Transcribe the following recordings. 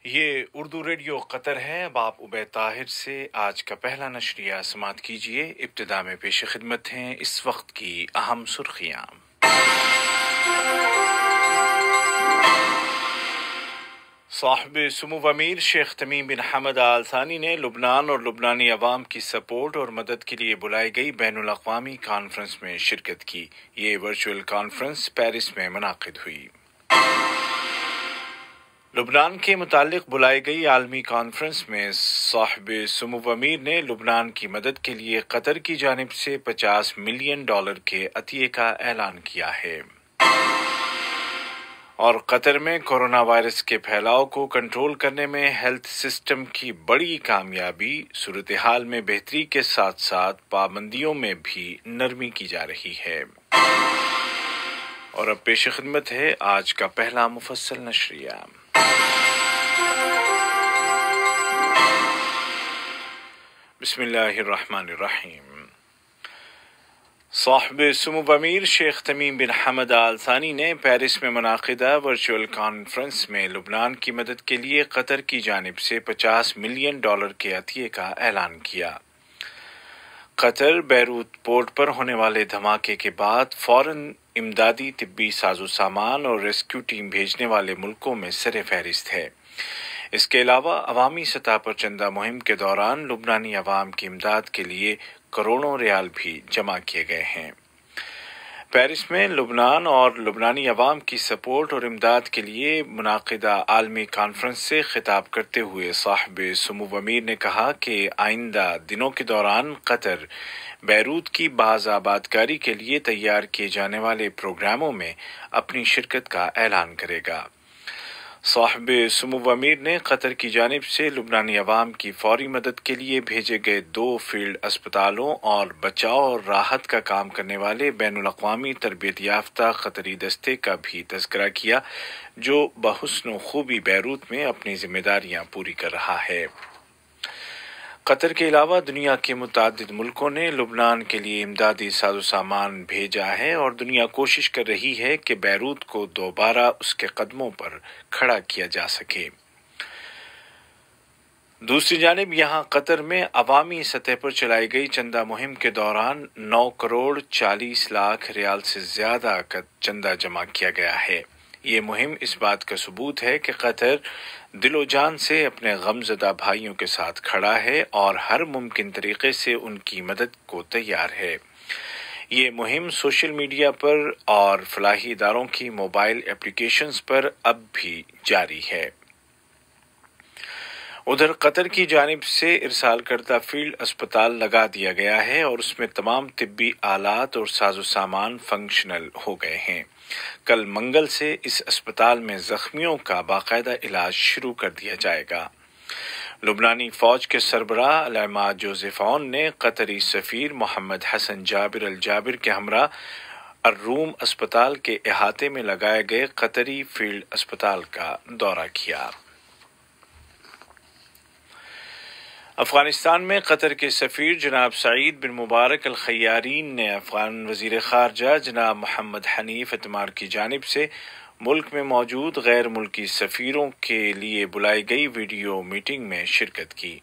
یہ اردو ریڈیو قطر ہے۔ اب آپ عبید طاہر سے آج کا پہلا نشریہ سماعت کیجیے۔ ابتدا میں پیش خدمت ہیں اس وقت کی اہم سرخیاں۔ صاحب سمو امیر شیخ تمیم بن حمد آل ثانی نے لبنان اور لبنانی عوام کی سپورٹ اور مدد کے لیے بلائی گئی بین الاقوامی کانفرنس میں شرکت کی۔ یہ ورچوئل کانفرنس پیرس میں منعقد ہوئی۔ لبنان کے متعلق بلائی گئی عالمی کانفرنس میں صاحب سمو امیر نے لبنان کی مدد کے لیے قطر کی جانب سے $50 ملین کے عطیے کا اعلان کیا ہے۔ اور قطر میں کورونا وائرس کے پھیلاؤ کو کنٹرول کرنے میں ہیلتھ سسٹم کی بڑی کامیابی، صورتحال میں بہتری کے ساتھ ساتھ پابندیوں میں بھی نرمی کی جا رہی ہے۔ اور اب پیش خدمت ہے آج کا پہلا مفصل نشریہ۔ بسم اللہ الرحمن الرحیم۔ صاحب سمو امیر شیخ تمیم بن حمد آل ثانی نے پیرس میں منعقدہ ورچوئل کانفرنس میں لبنان کی مدد کے لیے قطر کی جانب سے $50 ملین کے عطیے کا اعلان کیا۔ قطر بیروت پورٹ پر ہونے والے دھماکے کے بعد فوراً امدادی طبی ساز و سامان اور ریسکیو ٹیم بھیجنے والے ملکوں میں سر فہرست ہے۔ اس کے علاوہ عوامی سطح پر چندہ مہم کے دوران لبنانی عوام کی امداد کے لیے کروڑوں ریال بھی جمع کیے گئے ہیں۔ پیرس میں لبنان اور لبنانی عوام کی سپورٹ اور امداد کے لیے منعقدہ عالمی کانفرنس سے خطاب کرتے ہوئے صاحب سمو امیر نے کہا کہ آئندہ دنوں کے دوران قطر بیروت کی باز آبادکاری کے لیے تیار کیے جانے والے پروگراموں میں اپنی شرکت کا اعلان کرے گا۔ صاحب سمو امیر نے قطر کی جانب سے لبنانی عوام کی فوری مدد کے لیے بھیجے گئے 2 فیلڈ اسپتالوں اور بچاؤ اور راحت کا کام کرنے والے بین الاقوامی تربیت یافتہ قطری دستے کا بھی تذکرہ کیا، جو بحسن و خوبی بیروت میں اپنی ذمہ داریاں پوری کر رہا ہے۔ قطر کے علاوہ دنیا کے متعدد ملکوں نے لبنان کے لیے امدادی ساز و سامان بھیجا ہے اور دنیا کوشش کر رہی ہے کہ بیروت کو دوبارہ اس کے قدموں پر کھڑا کیا جا سکے۔ دوسری جانب یہاں قطر میں عوامی سطح پر چلائی گئی چندہ مہم کے دوران 9 کروڑ 40 لاکھ ریال سے زیادہ کا چندہ جمع کیا گیا ہے۔ یہ مہم اس بات کا ثبوت ہے کہ قطر دل و جان سے اپنے غم زدہ بھائیوں کے ساتھ کھڑا ہے اور ہر ممکن طریقے سے ان کی مدد کو تیار ہے۔ یہ مہم سوشل میڈیا پر اور فلاحی اداروں کی موبائل اپلیکیشنز پر اب بھی جاری ہے۔ ادھر قطر کی جانب سے ارسال کردہ فیلڈ اسپتال لگا دیا گیا ہے اور اس میں تمام طبی آلات اور ساز و سامان فنکشنل ہو گئے ہیں۔ کل منگل سے اس اسپتال میں زخمیوں کا باقاعدہ علاج شروع کر دیا جائے گا۔ لبنانی فوج کے سربراہ العماد جوزف عون نے قطری سفیر محمد حسن جابر الجابر کے ہمراہ الروم اسپتال کے احاطے میں لگائے گئے قطری فیلڈ اسپتال کا دورہ کیا۔ افغانستان میں قطر کے سفیر جناب سعید بن مبارک الخیارین نے افغان وزیر خارجہ جناب محمد حنیف اتمار کی جانب سے ملک میں موجود غیر ملکی سفیروں کے لیے بلائی گئی ویڈیو میٹنگ میں شرکت کی۔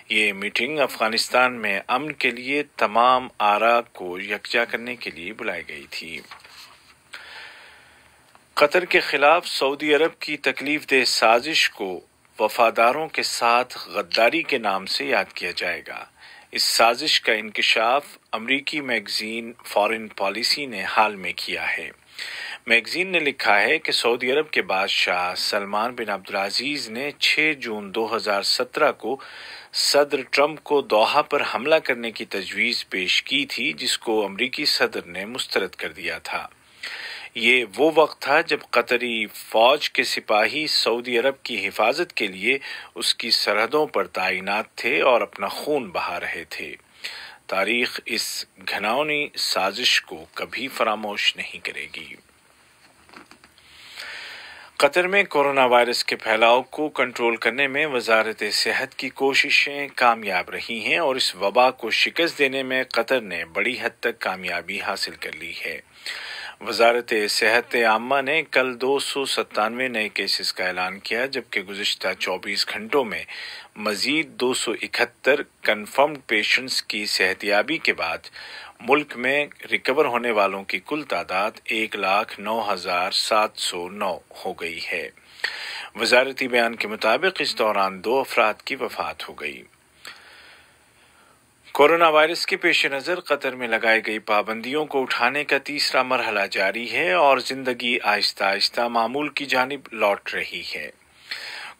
یہ میٹنگ افغانستان میں امن کے لیے تمام آرا کو یکجا کرنے کے لیے بلائی گئی تھی۔ قطر کے خلاف سعودی عرب کی تکلیف دہ سازش کو وفاداروں کے ساتھ غداری کے نام سے یاد کیا جائے گا۔ اس سازش کا انکشاف امریکی میگزین فارن پالیسی نے حال میں کیا ہے۔ میگزین نے لکھا ہے کہ سعودی عرب کے بادشاہ سلمان بن عبدالعزیز نے 6 جون 2017 کو صدر ٹرمپ کو دوحہ پر حملہ کرنے کی تجویز پیش کی تھی، جس کو امریکی صدر نے مسترد کر دیا تھا۔ یہ وہ وقت تھا جب قطری فوج کے سپاہی سعودی عرب کی حفاظت کے لیے اس کی سرحدوں پر تعینات تھے اور اپنا خون بہا رہے تھے۔ تاریخ اس گھناؤنی سازش کو کبھی فراموش نہیں کرے گی۔ قطر میں کورونا وائرس کے پھیلاؤ کو کنٹرول کرنے میں وزارت صحت کی کوششیں کامیاب رہی ہیں اور اس وبا کو شکست دینے میں قطر نے بڑی حد تک کامیابی حاصل کر لی ہے۔ وزارت صحت عامہ نے کل 297 نئے کیسز کا اعلان کیا، جبکہ گزشتہ 24 گھنٹوں میں مزید 271 کنفرمڈ پیشنٹس کی صحتیابی کے بعد ملک میں ریکور ہونے والوں کی کل تعداد 1,09,709 ہو گئی ہے۔ وزارتی بیان کے مطابق اس دوران 2 افراد کی وفات ہو گئی۔ کورونا وائرس کے پیش نظر قطر میں لگائی گئی پابندیوں کو اٹھانے کا تیسرا مرحلہ جاری ہے اور زندگی آہستہ آہستہ معمول کی جانب لوٹ رہی ہے۔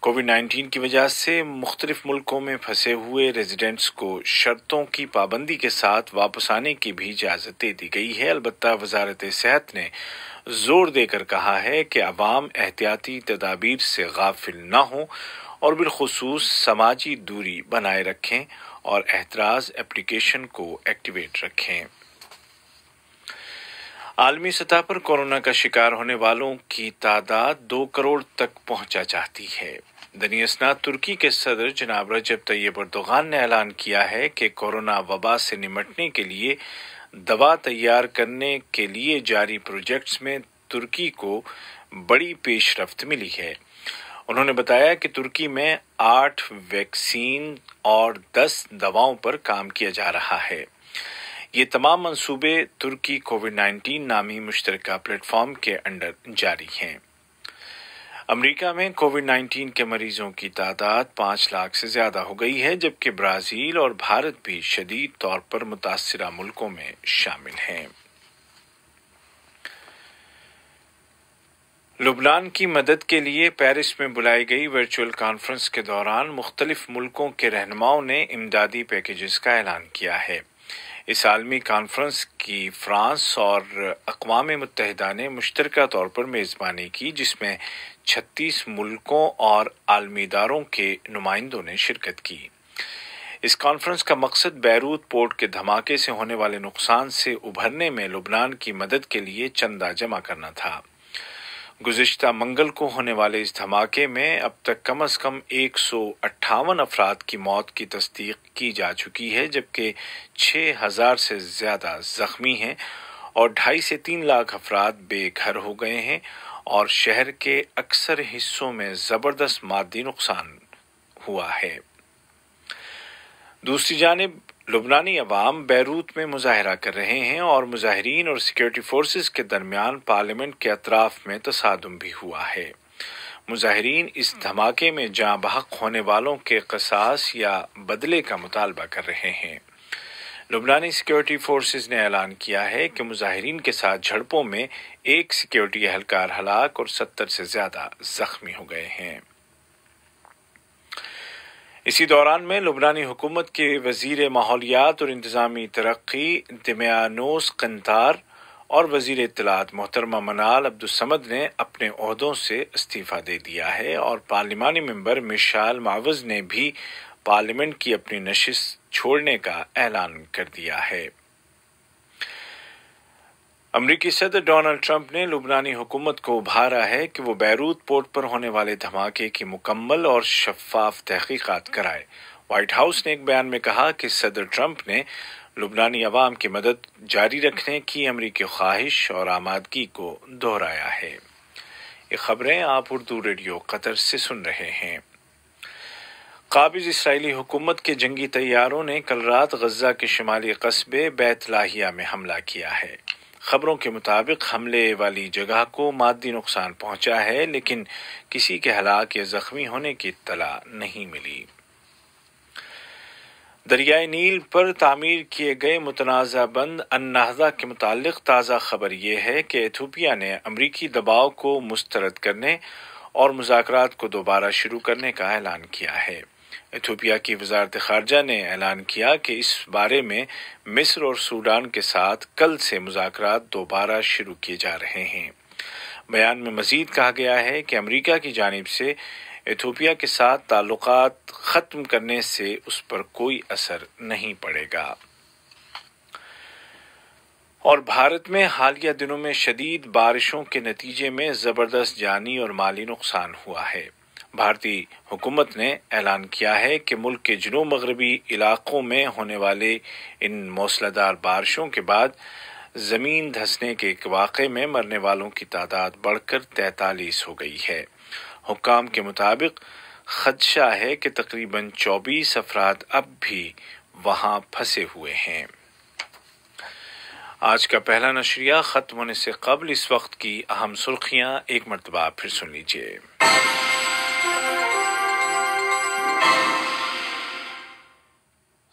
کووڈ-19 کی وجہ سے مختلف ملکوں میں پھنسے ہوئے ریزیڈنٹس کو شرطوں کی پابندی کے ساتھ واپس آنے کی بھی اجازت دے دی گئی ہے، البتہ وزارت صحت نے زور دے کر کہا ہے کہ عوام احتیاطی تدابیر سے غافل نہ ہوں اور بالخصوص سماجی دوری بنائے رکھیں اور احتراز اپلیکیشن کو ایکٹیویٹ رکھیں۔ عالمی سطح پر کورونا کا شکار ہونے والوں کی تعداد 2 کروڑ تک پہنچا چاہتی ہے۔ دنیا اسناد ترکی کے صدر جناب رجب طیب اردوغان نے اعلان کیا ہے کہ کورونا وبا سے نمٹنے کے لیے دوا تیار کرنے کے لیے جاری پروجیکٹس میں ترکی کو بڑی پیش رفت ملی ہے۔ انہوں نے بتایا کہ ترکی میں 8 ویکسین اور 10 دواؤں پر کام کیا جا رہا ہے۔ یہ تمام منصوبے ترکی کووڈ-19 نامی مشترکہ پلیٹ فارم کے انڈر جاری ہیں۔ امریکہ میں کووڈ-19 کے مریضوں کی تعداد 5 لاکھ سے زیادہ ہو گئی ہے، جبکہ برازیل اور بھارت بھی شدید طور پر متاثرہ ملکوں میں شامل ہیں۔ لبنان کی مدد کے لیے پیرس میں بلائی گئی ورچوئل کانفرنس کے دوران مختلف ملکوں کے رہنماؤں نے امدادی پیکیجز کا اعلان کیا ہے۔ اس عالمی کانفرنس کی فرانس اور اقوام متحدہ نے مشترکہ طور پر میزبانی کی، جس میں 36 ملکوں اور عالمی اداروں کے نمائندوں نے شرکت کی۔ اس کانفرنس کا مقصد بیروت پورٹ کے دھماکے سے ہونے والے نقصان سے ابھرنے میں لبنان کی مدد کے لیے چندہ جمع کرنا تھا۔ گزشتہ منگل کو ہونے والے اس دھماکے میں اب تک کم از کم 158 افراد کی موت کی تصدیق کی جا چکی ہے، جبکہ 6,000 سے زیادہ زخمی ہیں اور 2.5 سے 3 لاکھ افراد بے گھر ہو گئے ہیں اور شہر کے اکثر حصوں میں زبردست مادی نقصان ہوا ہے۔ دوسری جانب لبنانی عوام بیروت میں مظاہرہ کر رہے ہیں اور مظاہرین اور سیکورٹی فورسز کے درمیان پارلیمنٹ کے اطراف میں تصادم بھی ہوا ہے۔ مظاہرین اس دھماکے میں جاں بحق ہونے والوں کے قصاص یا بدلے کا مطالبہ کر رہے ہیں۔ لبنانی سیکورٹی فورسز نے اعلان کیا ہے کہ مظاہرین کے ساتھ جھڑپوں میں 1 سیکورٹی اہلکار ہلاک اور 70 سے زیادہ زخمی ہو گئے ہیں۔ اسی دوران میں لبنانی حکومت کے وزیر ماحولیات اور انتظامی ترقی دمیانوس قنطار اور وزیر اطلاعات محترمہ منال عبدالصمد نے اپنے عہدوں سے استعفیٰ دے دیا ہے اور پارلیمانی ممبر مشال معوض نے بھی پارلیمنٹ کی اپنی نشست چھوڑنے کا اعلان کر دیا ہے۔ امریکی صدر ڈونلڈ ٹرمپ نے لبنانی حکومت کو ابھارا ہے کہ وہ بیروت پورٹ پر ہونے والے دھماکے کی مکمل اور شفاف تحقیقات کرائے۔ وائٹ ہاؤس نے ایک بیان میں کہا کہ صدر ٹرمپ نے لبنانی عوام کی مدد جاری رکھنے کی امریکی خواہش اور آمادگی کو دہرایا ہے۔ یہ خبریں آپ اردو ریڈیو قطر سے سن رہے ہیں۔ قابض اسرائیلی حکومت کے جنگی طیاروں نے کل رات غزہ کے شمالی قصبے بیت لاہیہ میں حملہ کیا ہے۔ خبروں کے مطابق حملے والی جگہ کو مادی نقصان پہنچا ہے، لیکن کسی کے ہلاک یا زخمی ہونے کی اطلاع نہیں ملی۔ دریائے نیل پر تعمیر کیے گئے متنازع بند النہضہ کے متعلق تازہ خبر یہ ہے کہ ایتھوپیا نے امریکی دباؤ کو مسترد کرنے اور مذاکرات کو دوبارہ شروع کرنے کا اعلان کیا ہے۔ ایتھوپیا کی وزارت خارجہ نے اعلان کیا کہ اس بارے میں مصر اور سوڈان کے ساتھ کل سے مذاکرات دوبارہ شروع کیے جا رہے ہیں۔ بیان میں مزید کہا گیا ہے کہ امریکہ کی جانب سے ایتھوپیا کے ساتھ تعلقات ختم کرنے سے اس پر کوئی اثر نہیں پڑے گا۔ اور بھارت میں حالیہ دنوں میں شدید بارشوں کے نتیجے میں زبردست جانی اور مالی نقصان ہوا ہے۔ بھارتی حکومت نے اعلان کیا ہے کہ ملک کے جنوب مغربی علاقوں میں ہونے والے ان موسلادھار بارشوں کے بعد زمین دھنسنے کے ایک واقعے میں مرنے والوں کی تعداد بڑھ کر 43 ہو گئی ہے۔ حکام کے مطابق خدشہ ہے کہ تقریباً 24 افراد اب بھی وہاں پھنسے ہوئے ہیں۔ آج کا پہلا نشریہ ختم ہونے سے قبل اس وقت کی اہم سرخیاں ایک مرتبہ پھر سن لیجیے۔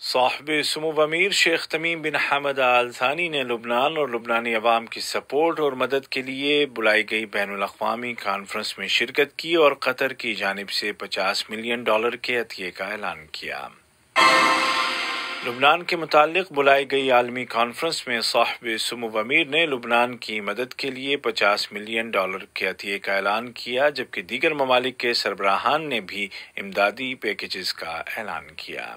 صاحب سمو امیر شیخ تمیم بن حمد آل ثانی نے لبنان اور لبنانی عوام کی سپورٹ اور مدد کے لیے بلائی گئی بین الاقوامی کانفرنس میں شرکت کی اور قطر کی جانب سے $50 ملین کے عطیے کا اعلان کیا۔ لبنان کے متعلق بلائی گئی عالمی کانفرنس میں صاحب سمو امیر نے لبنان کی مدد کے لیے $50 ملین کے عطیے کا اعلان کیا، جبکہ دیگر ممالک کے سربراہان نے بھی امدادی پیکیجز کا اعلان کیا۔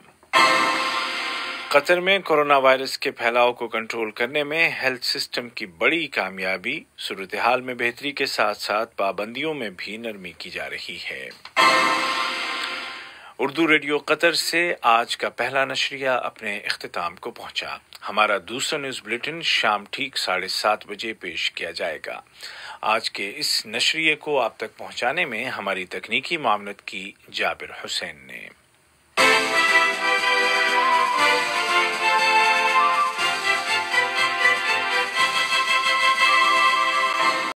قطر میں کورونا وائرس کے پھیلاؤ کو کنٹرول کرنے میں ہیلتھ سسٹم کی بڑی کامیابی، صورتحال میں بہتری کے ساتھ ساتھ پابندیوں میں بھی نرمی کی جا رہی ہے۔ اردو ریڈیو قطر سے آج کا پہلا نشریہ اپنے اختتام کو پہنچا۔ ہمارا دوسرا نیوز بلیٹن شام ٹھیک 7:30 بجے پیش کیا جائے گا۔ آج کے اس نشریے کو آپ تک پہنچانے میں ہماری تکنیکی معاونت کی جابر حسین نے۔